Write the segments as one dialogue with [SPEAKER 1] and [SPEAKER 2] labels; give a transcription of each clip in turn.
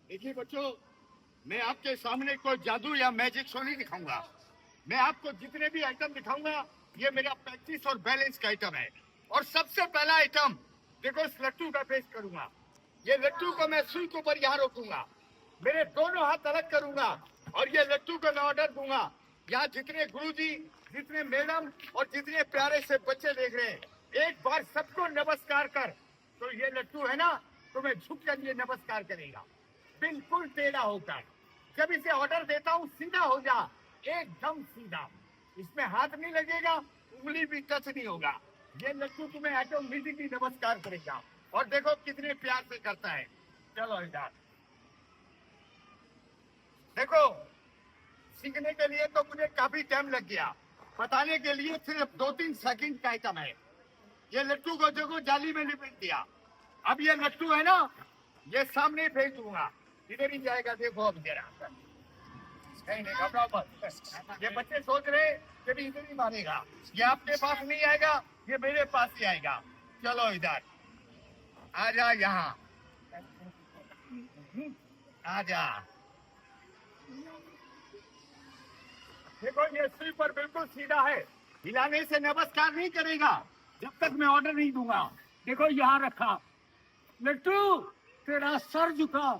[SPEAKER 1] देखिए बच्चों, मैं आपके सामने कोई जादू या मैजिक शो नहीं दिखाऊंगा। मैं आपको जितने भी आइटम दिखाऊंगा ये मेरा प्रैक्टिस और बैलेंस का आइटम है। और सबसे पहला आइटम देखो, इस लट्टू का पेश करूंगा। ये लट्टू को मैं सुई के ऊपर यहाँ रोकूंगा, मेरे दोनों हाथ अलग करूंगा और ये लट्टू को मैं ऑर्डर दूंगा। यहाँ जितने गुरुजी, जितने मैडम और जितने प्यारे से बच्चे देख रहे हैं, एक बार सबको नमस्कार कर। तो ये लट्टू है ना, तो मैं झुक कर ये नमस्कार करेगा, बिल्कुल टेढ़ा होकर। जब इसे ऑर्डर देता हूँ सीधा हो जा, एकदम सीधा, इसमें हाथ नहीं लगेगा, उंगली भी टच नहीं होगा। ये लट्टू तुम्हें ऑटोमेटिकली नमस्कार करेगा। और देखो कितने प्यार से करता है। चलो इधर देखो, सीखने के लिए तो मुझे काफी टाइम लग गया, बताने के लिए सिर्फ 2-3 सेकंड का आइटम है। ये लट्टू को देखो जाली में लिपट दिया। अब ये लट्टू है ना, ये सामने फेंक दूंगा, इधर ही जाएगा। देखो अब जरा, नहीं नहीं घबराओ मत। ये बच्चे सोच रहे कि भी इधर ही मारेगा, ये आपके पास नहीं आएगा, ये मेरे पास ही आएगा। चलो इधर आ जा, यहाँ आ जा। देखो ये सुई पर बिल्कुल सीधा है, हिलाने से नमस्कार नहीं करेगा जब तक मैं ऑर्डर नहीं दूंगा। देखो यहाँ रखा। लट्टू तेरा सर झुका,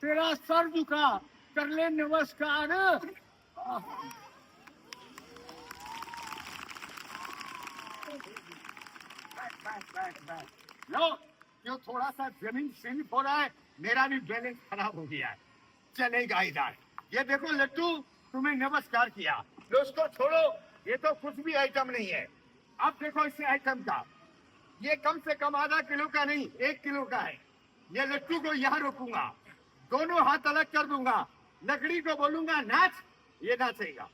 [SPEAKER 1] तेरा सर झुका, कर ले नमस्कार। लो, क्यों थोड़ा सा जमीन स्लिप हो रहा है, मेरा भी बैलेंस खराब हो गया है। चलेगा इधर। ये देखो लट्टू, तुम्हें नमस्कार किया, लो उसको छोड़ो, ये तो कुछ भी आइटम नहीं है। अब देखो इस आइटम का, ये कम से कम आधा किलो का नहीं, 1 किलो का है। ये लट्टू को यहाँ रोकूंगा, दोनों हाथ अलग कर दूंगा, लकड़ी को बोलूंगा नाच, ये नाचेगा।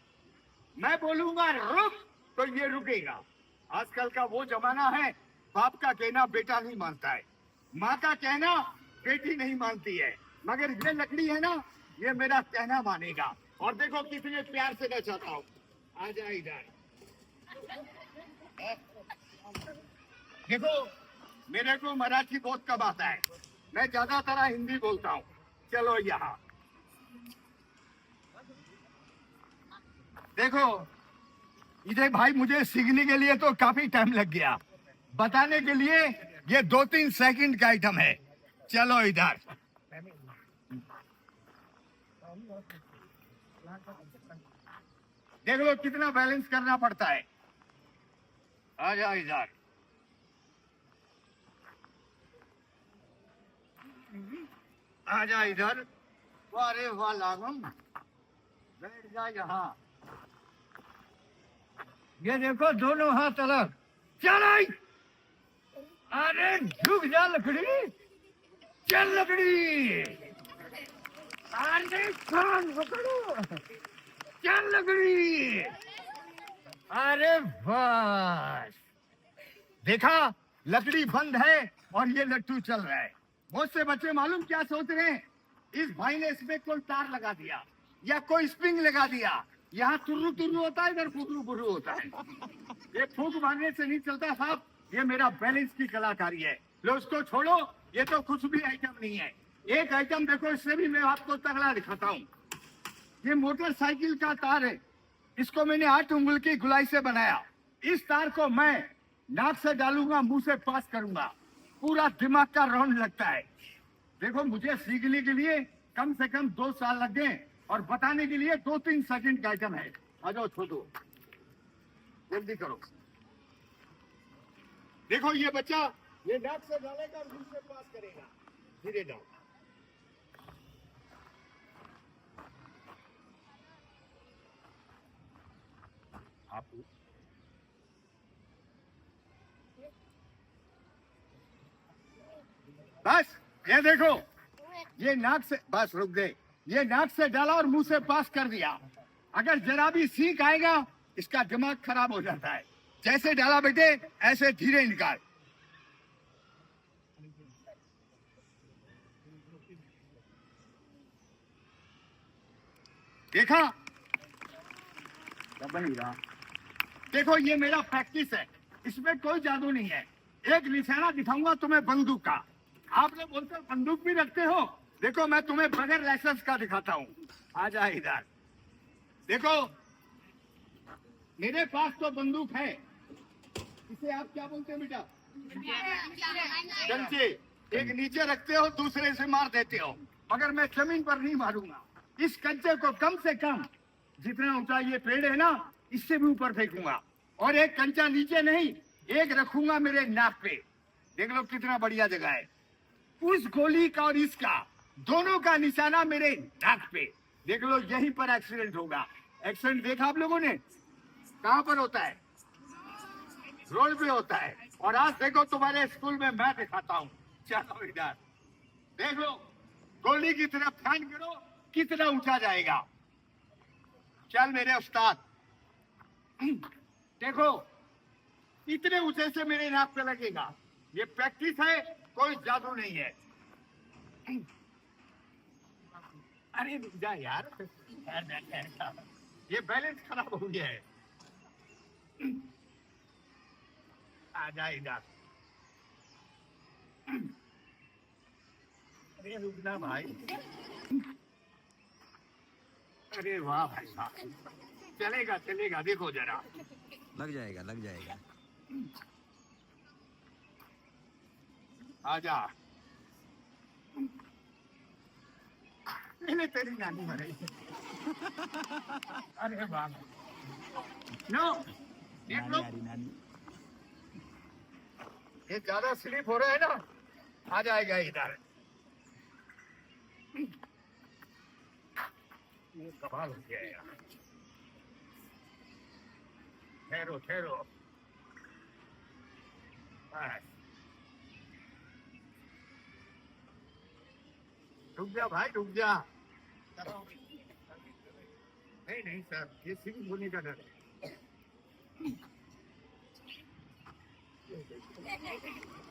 [SPEAKER 1] मैं बोलूंगा रुक, तो ये रुकेगा। आजकल का वो जमाना है, बाप का कहना बेटा नहीं मानता है, माँ का कहना बेटी नहीं मानती है, मगर ये लकड़ी है ना, ये मेरा कहना मानेगा। और देखो कितने प्यार से मैं चाहता हूँ। आ जा इधर। देखो मेरे को मराठी बहुत कम आता है, मैं ज्यादातर हिंदी बोलता हूँ। चलो यहाँ देखो, इधर भाई मुझे सीखने के लिए तो काफी टाइम लग गया, बताने के लिए ये 2-3 सेकंड का आइटम है। चलो इधर देख लो कितना बैलेंस करना पड़ता है। आ जा इधर। आ जा इधर। वारे वाह लागम, बैठ जा यहाँ। ये देखो दोनों हाथ अलग। चल आई, अरे झुक जा लकड़ी, चल लकड़ी, अरे कान पकड़ो, चल लकड़ी। अरे बस देखा, लकड़ी बंद है और ये लट्टू चल रहा है। बहुत से बच्चे मालूम क्या सोच रहे हैं, इस भाई ने इसमें कोई तार लगा दिया या कोई स्प्रिंग लगा दिया, यहाँ तुर्रू तुर्रू होता है, इधर फुर्रू फुर्रू होता है। ये फूक मारने से नहीं चलता साहब, ये मेरा बैलेंस की कलाकारी है। लो उसको छोड़ो, ये तो कुछ भी आइटम नहीं है। एक आइटम देखो, इससे भी मैं आपको तगड़ा दिखाता हूँ। ये मोटरसाइकिल का तार है, इसको मैंने 8 उंगल की गुलाई से बनाया। इस तार को मैं नाक से डालूंगा, मुंह से पास करूंगा, पूरा दिमाग का राउंड लगता है। देखो मुझे सीखने के लिए कम से कम 2 साल लग गए और बताने के लिए 2-3 सेकंड का आइटम है। आ जाओ छोटू, जल्दी करो। देखो ये बच्चा, ये नाक से डालेगा और मुंह से पास करेगा, धीरे डालो। आप बस ये देखो, ये नाक से, बस रुक गए, ये नाक से डाला और मुंह से पास कर दिया। अगर जरा भी सीख आएगा इसका दिमाग खराब हो जाता है। जैसे डाला बेटे ऐसे धीरे निकाल। देखा? बन गया। देखो ये मेरा प्रैक्टिस है, इसमें कोई जादू नहीं है। एक निशाना दिखाऊंगा तुम्हें बंदूक का। आप लोग बोलते हो बंदूक भी रखते हो, देखो मैं तुम्हें बगैर लाइसेंस का दिखाता हूँ। आ जा इधर। देखो मेरे पास तो बंदूक है, इसे आप क्या बोलते हो बेटा? कंचे। एक नीचे रखते हो, दूसरे से मार देते हो, मगर मैं जमीन पर नहीं मारूंगा। इस कंचे को कम से कम जितना ऊंचा ये पेड़ है ना, इससे भी ऊपर फेंकूंगा। और एक कंचा नीचे नहीं, एक रखूंगा मेरे नाक पे। देख लो कितना बढ़िया जगह है। उस गोली का और इसका दोनों का निशाना मेरे नाक पे। देख लो यहीं पर एक्सीडेंट होगा। एक्सीडेंट देखा आप लोगों ने? कहाँ पर होता है? रोड पे होता है। और आज देखो तुम्हारे स्कूल में मैं दिखाता हूँ। चलो इधर देख लो, गोली की तरफ ध्यान करो, कितना ऊंचा जाएगा। चल मेरे उस्ताद। देखो इतने ऊंचे से मेरे नाक पे लगेगा। ये प्रैक्टिस है, कोई जादू नहीं है। अरे रुक जा यार, ये बैलेंस खराब हो गया है। आ जा इधर। अरे रुकना भाई। अरे वाह भाई साहब, चलेगा चलेगा। देखो जरा,
[SPEAKER 2] लग जाएगा लग जाएगा।
[SPEAKER 1] आजा। मैंने तेरी नानी मरी। अरे वाह। नो देख लो, ये ज्यादा स्लिप हो रहा है ना, आ जाएगा इधर। ये कमाल हो गया यार। ठहरो ठहरो। रुक जा भाई, रुक जा। नहीं नहीं सर, ये सिर्फ होने का डर है।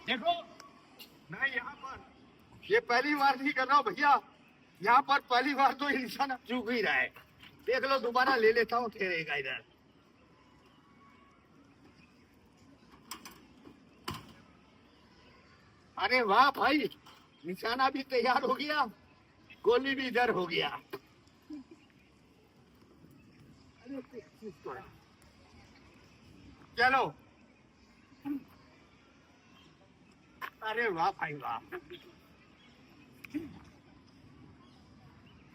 [SPEAKER 1] देखो मैं यहाँ पर ये पहली बार नहीं कर रहा हूँ भैया। यहाँ पर पहली बार तो इंसान चूक ही रहा है। देख लो दोबारा ले लेता हूँ, ठहरेगा इधर। अरे वाह भाई, निशाना भी तैयार हो गया, गोली भी इधर हो गया। चलो। अरे वाह भाई वाह।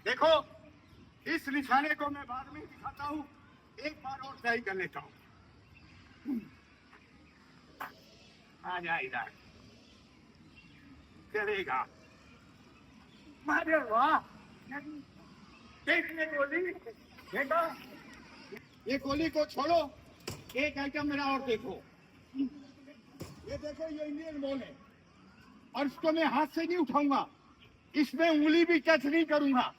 [SPEAKER 1] देखो इस निशाने को मैं बाद में दिखाता हूँ, एक बार और ट्राई कर लेता हूँ। आ जा इधर, चलेगा। अरे वाह, देखने गोली। देखो ये गोली को छोड़ो, एक आइटम मेरा और देखो। ये देखो ये इंडियन बॉल है, और इसको मैं हाथ से नहीं उठाऊंगा, इसमें उंगली भी टच नहीं करूंगा।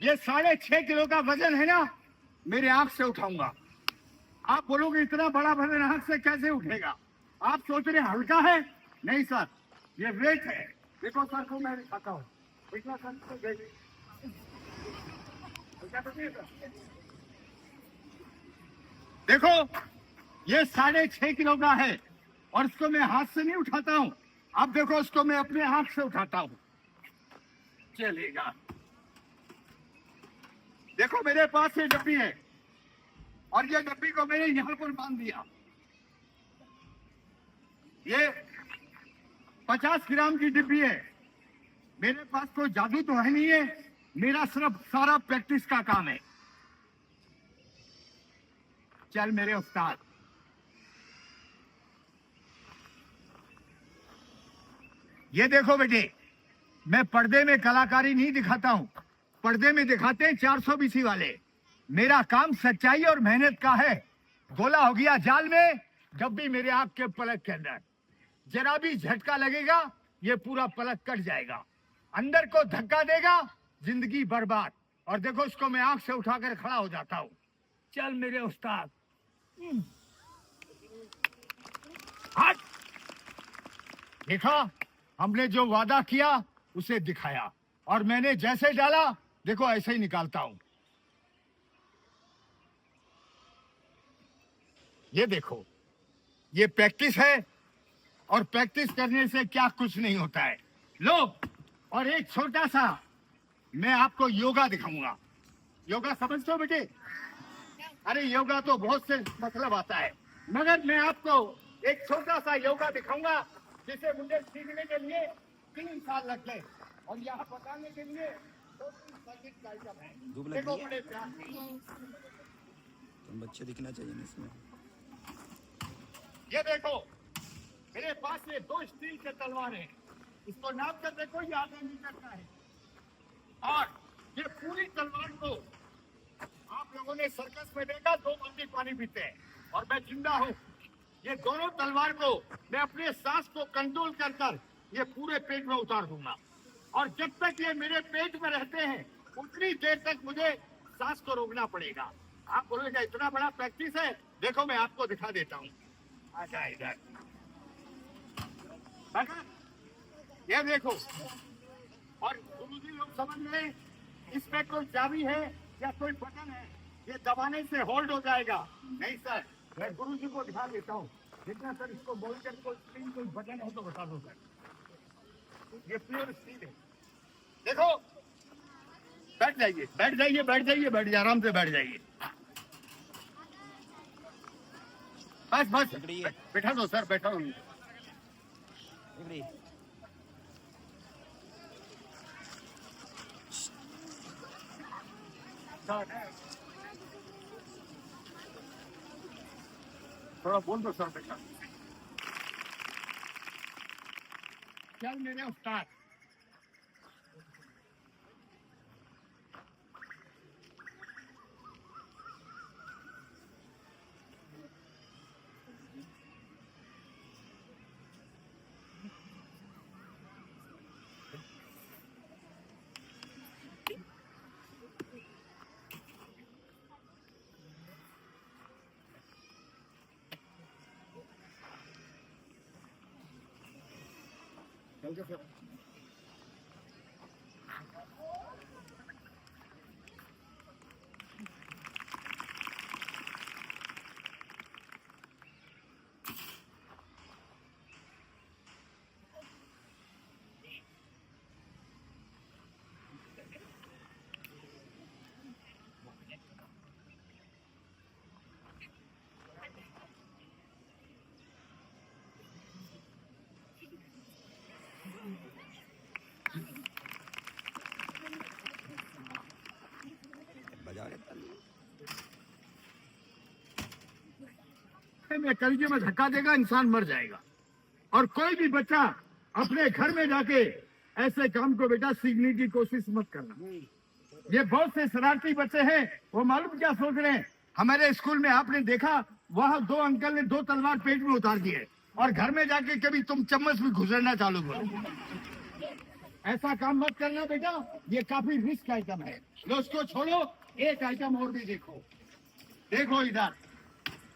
[SPEAKER 1] ये 6.5 किलो का वजन है ना, मेरे आंख से उठाऊंगा। आप बोलोगे इतना बड़ा वजन आंख से कैसे उठेगा? आप सोच रहे हल्का है? नहीं सर, ये वेट है। देखो सर को मैं दिखाता हूँ। देखो ये 6.5 किलो का है, और इसको मैं हाथ से नहीं उठाता हूँ। अब देखो इसको मैं अपने हाथ से उठाता हूँ, चलेगा। देखो मेरे पास ये डब्बी है, और ये डब्बी को मैंने यहाँ पर बांध दिया। ये 50 ग्राम की डिब्बी है। मेरे पास कोई जादू तो है नहीं है, मेरा सिर्फ सारा प्रैक्टिस का काम है। चल मेरे उस्ताद। ये देखो बेटे, मैं पर्दे में कलाकारी नहीं दिखाता हूं, पर्दे में दिखाते हैं 400 बीसी वाले। मेरा काम सच्चाई और मेहनत का है। गोला हो गया जाल में, डब्बी मेरे आंख के पलक के अंदर। जरा भी झटका लगेगा ये पूरा पलक कट जाएगा। अंदर को धक्का देगा, जिंदगी बर्बाद। और देखो इसको मैं आंख से उठाकर खड़ा हो जाता हूँ। चल मेरे उस्ताद। हट। देखा, हमने जो वादा किया उसे दिखाया, और मैंने जैसे डाला देखो ऐसे ही निकालता हूं। ये देखो, ये प्रैक्टिस है, और प्रैक्टिस करने से क्या कुछ नहीं होता है। लो, और एक छोटा सा मैं आपको योगा दिखाऊंगा। योगा समझते हो बेटे? अरे योगा तो बहुत से मतलब आता है, मगर मैं आपको एक छोटा सा योगा दिखाऊंगा जिसे मुझे सीखने के लिए 3 साल लग गए, और यहाँ बताने के लिए 2-3 सेकंड का आइटम है।
[SPEAKER 2] धूप लग
[SPEAKER 1] देखो
[SPEAKER 2] गई है?
[SPEAKER 1] बड़े प्यार से।
[SPEAKER 2] तुम बच्चे दिखना चाहिए ना इसमें।
[SPEAKER 1] ये देखो, मेरे पास ये 2 स्टील के तलवार हैं। इसको नाप कर देखो, ये आधा मीटर का है। और ये पूरी तलवार को आप लोगों ने सर्कस में देखा, 2 बंदी पानी पीते हैं, और मैं जिंदा हूँ। ये दोनों तलवार को मैं अपने सांस को कंट्रोल कर कर ये पूरे पेट में उतार दूंगा, और जब तक ये मेरे पेट में रहते हैं उतनी देर तक मुझे सांस को रोकना पड़ेगा। आप बोलोगे इतना बड़ा प्रैक्टिस है? देखो मैं आपको दिखा देता हूँ। आजा इधर। ये देखो, और गुरुजी लोग समझ गए इसमें कोई चाबी है या कोई बटन है, ये दबाने से होल्ड हो जाएगा। नहीं सर, मैं गुरुजी को दिखा देता हूँ। जितना सर इसको बोल कर कोई स्क्रीन कोई बटन हो तो बता दो सर। ये प्योर स्टील है। देखो, बैठ जाइए, बैठ जाइए, बैठ जाइए, बैठ जाइए, आराम से बैठ जाइए। बस बस, बैठा दो सर, बैठा दो। थोड़ा बोल दो सर, बेटा। चल मेरे उस्ताद।
[SPEAKER 2] बजा के ताली।
[SPEAKER 1] में कलजे में धक्का देगा, इंसान मर जाएगा। और कोई भी बच्चा अपने घर में जाके ऐसे काम को बेटा सीखने की कोशिश मत करना। ये बहुत से शरारती बच्चे हैं, वो मालूम क्या सोच रहे हैं? हमारे स्कूल में आपने देखा, वहाँ 2 अंकल ने 2 तलवार पेट में उतार दिए, और घर में जाके कभी तुम चम्मच भी घुसरना चालू करो। ऐसा काम मत करना बेटा, ये काफी रिस्क आइटम है। लो उसको छोड़ो, एक आइटम और भी देखो। देखो इधर,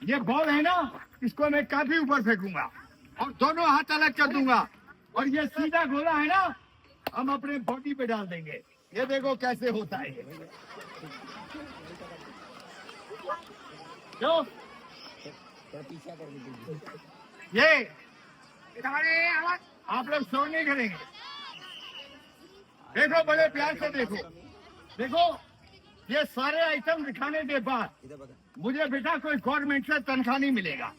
[SPEAKER 1] ये बॉल है ना, इसको मैं काफी ऊपर फेंकूंगा और दोनों हाथ अलग कर दूंगा, और ये सीधा गोला है ना, हम अपने बॉडी पे डाल देंगे। ये देखो कैसे होता है। जो ये आप लोग शोर नहीं करेंगे। देखो बड़े प्यार से देखो। देखो ये सारे आइटम दिखाने के बाद मुझे बेटा कोई गवर्नमेंट से तनख्वाह नहीं मिलेगा।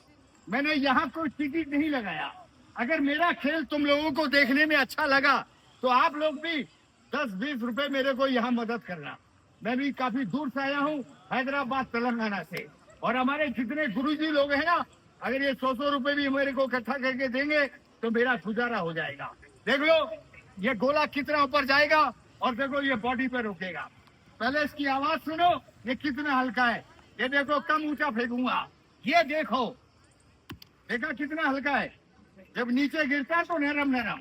[SPEAKER 1] मैंने यहाँ कोई टिकट नहीं लगाया। अगर मेरा खेल तुम लोगों को देखने में अच्छा लगा तो आप लोग भी 10-20 रुपए मेरे को यहाँ मदद करना। मैं भी काफी दूर से आया हूँ, हैदराबाद तेलंगाना से, और हमारे जितने गुरुजी लोग हैं ना, अगर ये 100 रुपए भी मेरे को इकट्ठा करके देंगे तो मेरा गुजारा हो जाएगा। देख लो ये गोला कितना ऊपर जाएगा, और देखो ये बॉडी पे रुकेगा। पहले इसकी आवाज सुनो, ये कितना हल्का है। ये देखो कम ऊंचा फेंकूंगा, ये देखो, देखा कितना हल्का है। जब नीचे गिरता है तो नरम नरम,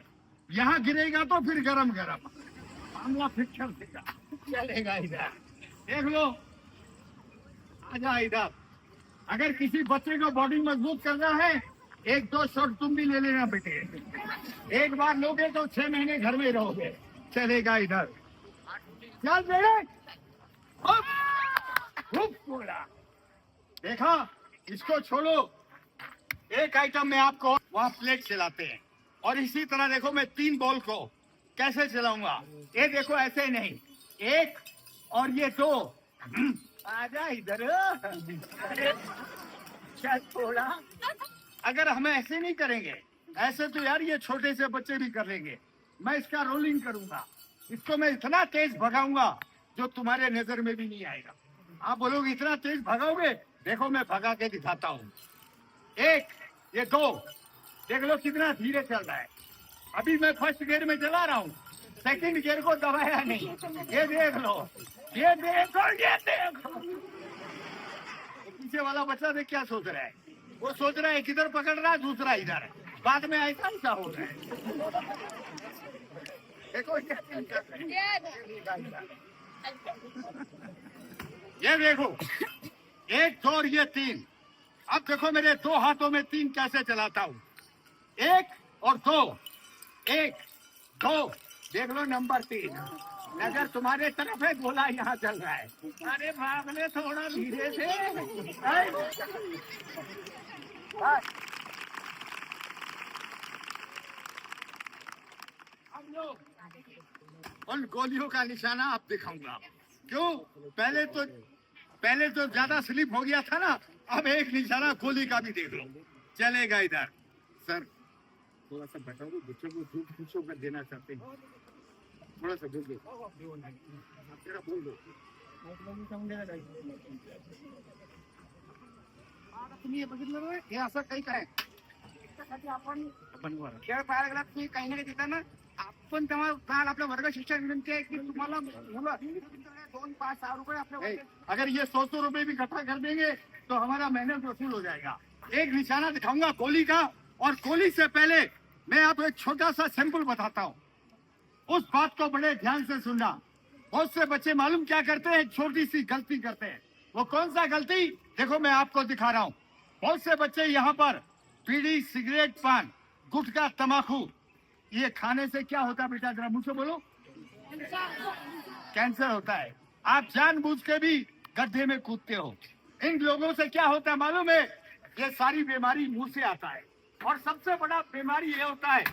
[SPEAKER 1] यहाँ गिरेगा तो फिर गरम गरम। मामला फिर चल देगा, चलेगा इधर। देख लो, आजा इधर। अगर किसी बच्चे को बॉडी मजबूत करना है, एक दो शॉट तुम भी ले लेना बेटे। एक बार लोगे तो 6 महीने घर में रहोगे। चलेगा इधर, चल बेटे। खूब बोला। देखा, इसको छोड़ो। एक आइटम में आपको वहाँ प्लेट चलाते हैं, और इसी तरह देखो मैं 3 बॉल को कैसे चलाऊंगा। ये देखो, ऐसे नहीं, 1 और ये 2। आजा इधर। चल थोड़ा। अगर हम ऐसे नहीं करेंगे, ऐसे तो यार ये छोटे से बच्चे भी कर लेंगे। मैं इसका रोलिंग करूंगा, इसको मैं इतना तेज भगाऊंगा जो तुम्हारे नजर में भी नहीं आएगा। आप बोलोगे इतना तेज भगाओगे? देखो मैं भगा के दिखाता हूँ। 1, ये 2। देख लो कितना धीरे चल रहा है। अभी मैं फर्स्ट गियर में चला रहा हूँ, सेकंड गियर को दबाया नहीं। ये देख लो, ये देखो, ये देखो। पीछे वाला बच्चा देख क्या सोच रहा है? वो सोच रहा है किधर पकड़ रहा है, दूसरा इधर। बाद में ऐसा ऐसा हो रहा है। देखो ये देखो, 1, 2 और ये 3। अब देखो मेरे 2 हाथों में 3 कैसे चलाता हूँ। 1 और 2, 1, 2। देख लो नंबर 3। नजर तुम्हारे तरफ है, गोला यहाँ चल रहा है। अरे भाग ले थोड़ा धीरे से। अब लो, उन गोलियों का निशाना आप दिखाऊंगा। क्यों? पहले तो ज्यादा स्लिप हो गया था ना, अब एक निशाना गोली का भी देख लो। चलेगा इधर। सर थोड़ा सा बताओ, बच्चों को दूध पूछो कर देना चाहते हैं, थोड़ा सा बोल दो। बोल दो। तुम्ही बघितलं हे असं काही काय त्यासाठी आपण खेळ पाहायला गेला, तुम्ही काही ना काही देता ना। आपण तेव्हा काल आपल्या वर्ग शिक्षक विनंती आहे की तुम्हाला मुलं 2, 5, 6 रुपये आपल्या, अगर ये 100 रुपए भी इकट्ठा कर देंगे तो हमारा मेहनत वसूल हो जाएगा। एक निशाना दिखाऊंगा गोली का, और गोली से पहले मैं आपको एक छोटा सा सैंपल बताता हूँ। उस बात को बड़े ध्यान से सुनना। बहुत से बच्चे मालूम क्या करते हैं, छोटी सी गलती करते हैं। वो कौन सा गलती? देखो मैं आपको दिखा रहा हूँ। बहुत से बच्चे यहाँ पर बीड़ी, सिगरेट, पान, गुटखा, तम्बाकू, ये खाने से क्या होता है बेटा, जरा मुझसे बोलो। कैंसर होता है। आप जानबूझ के भी गड्ढे में कूदते हो। इन लोगों से क्या होता है मालूम है? ये सारी बीमारी मुंह से आता है। और सबसे बड़ा बीमारी ये होता है,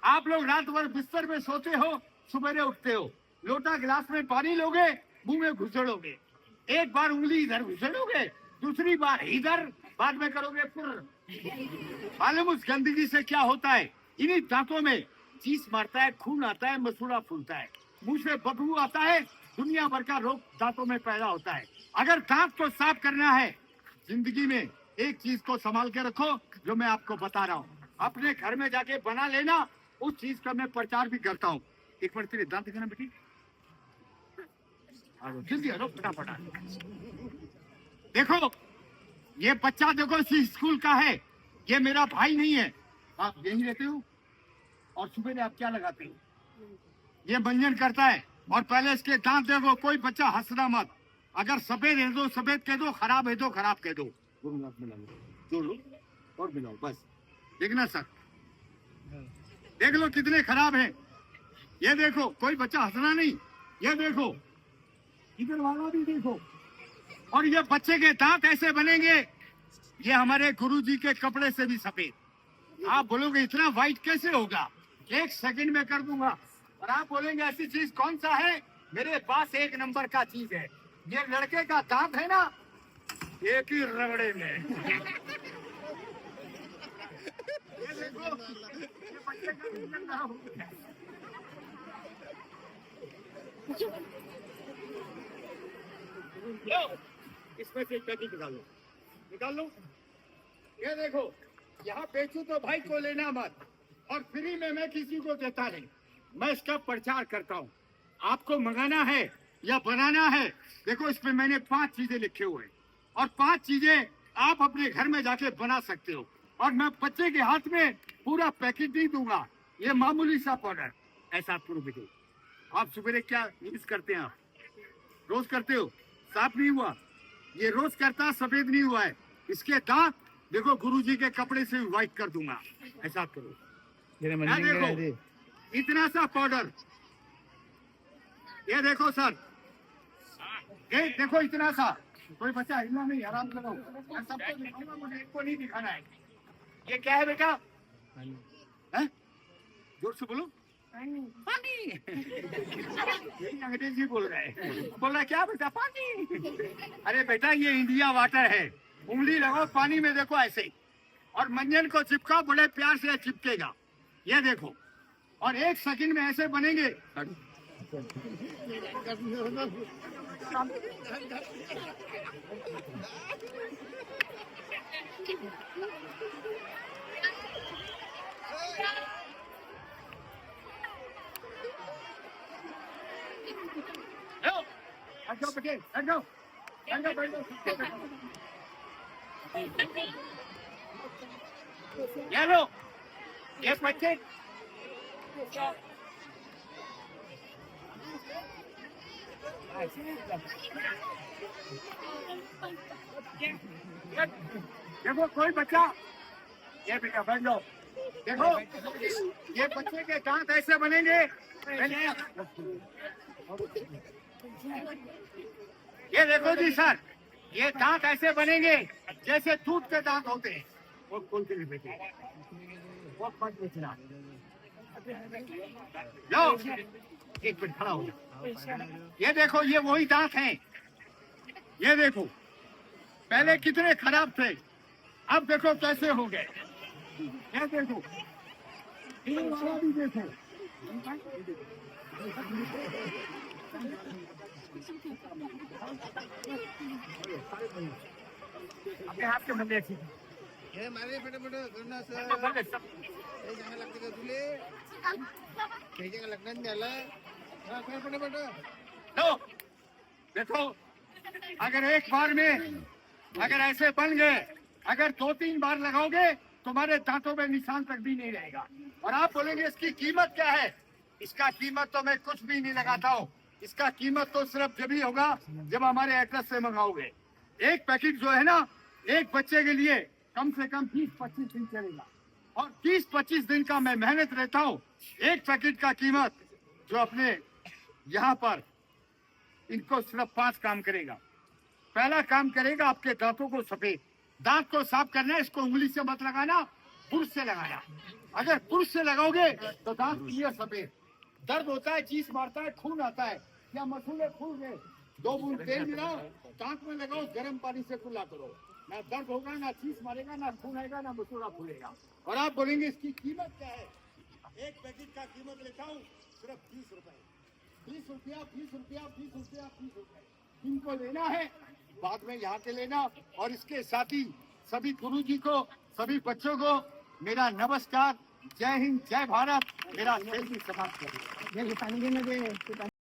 [SPEAKER 1] आप लोग रात भर बिस्तर में सोते हो, सुबह उठते हो, लोटा गिलास में पानी लोगे, मुंह में घुसड़ोगे। एक बार उंगली इधर घुसड़ोगे, दूसरी बार इधर, बाद में करोगे फिर। मालूम उस गंदगी से क्या होता है? इन्हीं दांतों में चीस मारता है, खून आता है, मसूड़ा फूलता है, मुंह से बदबू आता है, दुनिया भर का रोग दांतों में पैदा होता है। अगर दांत को साफ करना है जिंदगी में, एक चीज को संभाल के रखो जो मैं आपको बता रहा हूँ। अपने घर में जाके बना लेना, उस चीज का मैं प्रचार भी करता हूँ। एक बार तेरे दांत दिखाना बेटी, जल्दी आ जाओ फटाफट। देखो ये बच्चा देखो इसी स्कूल का है, ये मेरा भाई नहीं है। आप यही रहते हो और सुबह आप क्या लगाते हो? ये मंजन करता है। और पहले इसके दांत देखो, कोई बच्चा हंसना मत। अगर सफेद है तो सफेद कह दो, खराब है तो खराब कह दो। जोड़ लो और मिलाओ बस। देखना सर, देख लो कितने खराब है। ये देखो, कोई बच्चा हंसना नहीं। ये देखो, इधर वाला भी देखो। और ये बच्चे के दांत ऐसे बनेंगे, ये हमारे गुरुजी के कपड़े से भी सफेद। आप बोलोगे इतना व्हाइट कैसे होगा? 1 सेकंड में कर दूंगा। और आप बोलेंगे ऐसी चीज कौन सा है? मेरे पास 1 नंबर का चीज है। ये लड़के का दांत है ना, एक ही रगड़े में। ये देखो, ये बच्चे का भी गंदा हो गया। लो, इसमें से पैकेट निकालो, निकाल लो। ये देखो, यहाँ बेचू तो भाई को लेना मत, और फ्री में मैं किसी को देता नहीं। मैं इसका प्रचार करता हूँ। आपको मंगाना है या बनाना है, देखो इसमें मैंने 5 चीजें लिखे हुए हैं, और 5 चीजें आप अपने घर में जाके बना सकते हो। और मैं बच्चे के हाथ में पूरा पैकेट नहीं दूंगा, ये मामूली सा पाउडर ऐसा आपको दो। आप सुबह क्या यूज करते हैं? आप रोज करते हो? साफ नहीं हुआ? ये रोज करता, सफेद नहीं हुआ है। इसके दांत देखो, गुरुजी के कपड़े से व्हाइट कर दूंगा। ऐसा करो। ये देखो, इतना सा पाउडर, ये देखो सर, ये देखो इतना सा। कोई बच्चा हिलना नहीं, आराम से रहो। मैं सबको दिखाऊंगा, मुझे एक को नहीं दिखाना है। ये क्या है बेटा? हैं? जोर से बोलो। पानी। यही अंग्रेजी बोल रहे हैं। बोल रहा है क्या बेटा? पानी। अरे बेटा, ये इंडिया वाटर है। उंगली लगाओ पानी में, देखो ऐसे, और मंजन को चिपकाओ, बड़े प्यार से चिपकेगा। ये देखो, और 1 सेकंड में ऐसे बनेंगे। Let's go, begin. Let's go. Yellow. Yes, my kid. देखो कोई बच्चा, ये बेटा बैठ लो। देखो, ये बच्चे के दांत ऐसे बनेंगे। ये देखो जी सर, ये दांत ऐसे बनेंगे जैसे दूध के दांत होते हैं। वो खोल के लिए बेटे, वो मत बेचना। लो, एक मिनट खड़ा हो जाओ। ये देखो, ये वही दांत हैं। ये देखो, पहले कितने खराब थे, अब देखो कैसे हो गए। ये देखो, ये वाला भी देखो। अपने हाथ के बंदे अच्छी
[SPEAKER 3] हे मारे फटाफट करना सर हे जंगा लागते का तुले हे जंगा लग्न झालं हा कर फटाफट
[SPEAKER 1] लो, देखो, अगर एक बार में अगर ऐसे बन गए, अगर 2-3 बार लगाओगे, तुम्हारे दांतों में निशान तक भी नहीं रहेगा। और आप बोलेंगे इसकी कीमत क्या है? इसका कीमत तो मैं कुछ भी नहीं लगाता हूँ। इसका कीमत तो सिर्फ जब ही होगा जब हमारे एड्रेस से मंगाओगे। एक पैकेट जो है ना, एक बच्चे के लिए कम से कम 20-25 दिन चलेगा, और 20-25 दिन का मैं मेहनत रहता हूँ। एक पैकेट का कीमत जो अपने यहाँ पर इनको सिर्फ 5 काम करेगा। पहला काम करेगा आपके दांतों को सफेद, दांत को साफ करना है। इसको उंगली से मत लगाना, ब्रश से लगाना। अगर ब्रश से लगाओगे तो दांत क्लियर सफेद। दर्द होता है, चीस मारता है, खून आता है, या मसूड़े फूल गए, 2 बूंद तेल मिलाओ, दांत में लगाओ, गर्म पानी से कुल्ला करो। ना दर्द होगा, ना चीस मारेगा, ना खून आएगा, ना मसूड़ा फूलेगा। और आप बोलेंगे इसकी कीमत क्या है? एक पैकेट का कीमत लेता हूँ सिर्फ 20 रुपए। 20 रुपया, 20 रुपया, 20 रुपया, 20 रुपए। इनको लेना है, बाद में यहाँ के लेना। और इसके साथ ही सभी गुरुजी को, सभी बच्चों को मेरा नमस्कार। जय हिंद, जय भारत। मेरा खेल भी समाप्त करें।